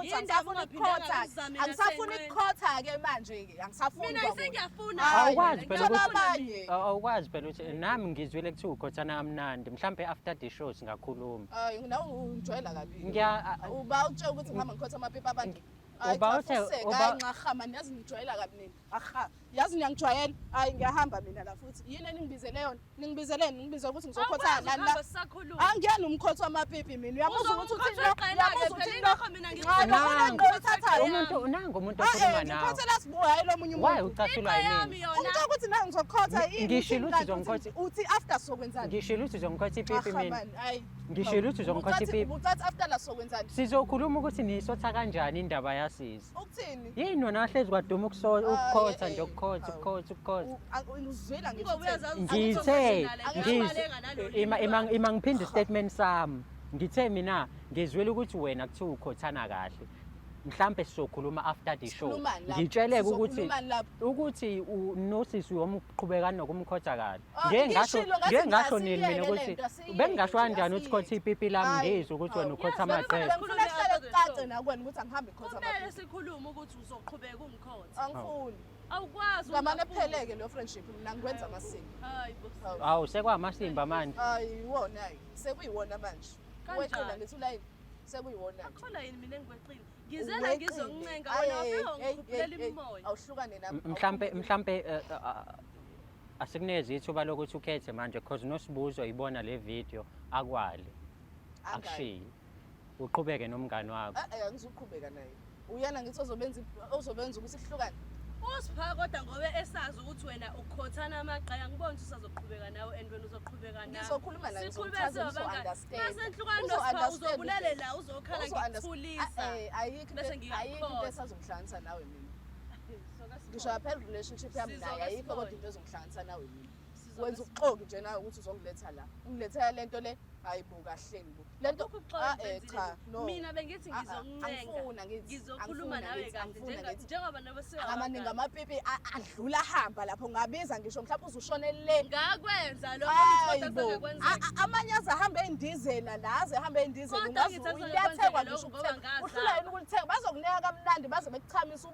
ukukhotha angisafuna ukukhotha angisafuna ukukhotha ke manje ke angisafuni mina sengiyafuna awukwazi phela abanye awukwazi phela ukuthi nami ngizwile kuthiwa ukhothana kamnandi mhlambe after the show singakhuluma hayi nawe ungijwayela kabi uba utshela ukuthi ngihamba ngikhotha amaphepha abantu ngiyahamani yazi ngijwayela kabi nini yazi ngiyangijwayela hayi ngiyahamba mina la futhi yini eningibizele yona ningibizeleni ngibize ukuthi ngizokhothana nani la angiyani umkhotho wamapipi mina uyabuza ukuthi umuntu nangu umuntu okhuluma nawe ngikhothela sibuya hayi lo munye why umuntu ucasulwa yini umuntu ukuthi nawe ngizokhotha yini ngishilo ukuthi uzongikhotha uthi after sokwenzani ngishilo ukuthi uzongikhotha ipipi mina hayi ngishilo ukuthi uzongikhotha ipipi ucathi after la sokwenzani sizokhuluma ukuthi nisotha kanjani indaba yasiza ukuthini yini wona wahlezi kwaduma ukukhotha nje ukukhotha uzwela ngithe ima ngiphinde istatement sami ngithe mina ngizwela ukuthi wena kuthiwa ukhothana kahle mhlambe sizokhuluma after the show ngitsheleke ukuthi unosisi womqhubeka nokumkhotha kahle ngeke ngasho nini mina ukuthi bengingasho kanjani ukuthi khotha ipipi lami ngizwe ukuthi wena ukhotha amathele ngifuna kuhlale kucace nakwena ukuthi angihambi ikhotha kumele sikhulume ukuthi uzoqhubeka ungikhotha angifuni awukwazi ngamane epheleke lo friendship mina ngikwenza amasiko hawu sekwamasimba manje hayi iwona sekuyiwona manje weqila lethu line sekuyiwona akhola yini mina engweqile ngizela ngizoncenga wena wafika ngikuphelela imoya awuhlukane nami mhlambe asikuneze ithuba lokuthi ukhethe manje because noSibuzo ibona le video akwali akushiye uqhubeke nomngani wakho angizuqhubeka naye uyena ngithi ozobenza ukuthi sihlukane usipha kodwa ngobe esazi ukuthi wena ukhothana amaqaya ngibona ukuthi usazoqhubeka nawe and wena uzoqhubeka nawe ngizokhuluma naye ngizochaza understand nasenhlukane nosipha uzobulele la uzokhala ngikuthulisa ayikho into esazongihlanganisa nawe mina ngisho yaphela relationship yami naye ayikho kodwa into ezongihlanganisa nawe mina wenza uxoki nje nawe ukuthi uzongiletha la ungilethela lento le hayibuka hleni bu lento cha no mina bengithi ngizoncenga ngizokhuluma nawe kahle njengoba nabese amaningi amapipi adlula hamba lapho ngabiza ngisho mhlawumbe uzushone le ngakwenza lokho amanye azahambe endizela la azahambe endizela ungazi uyathekwa ngisho uhlula yini ukulitheka bazokunika kamnandi baze bekuchamisa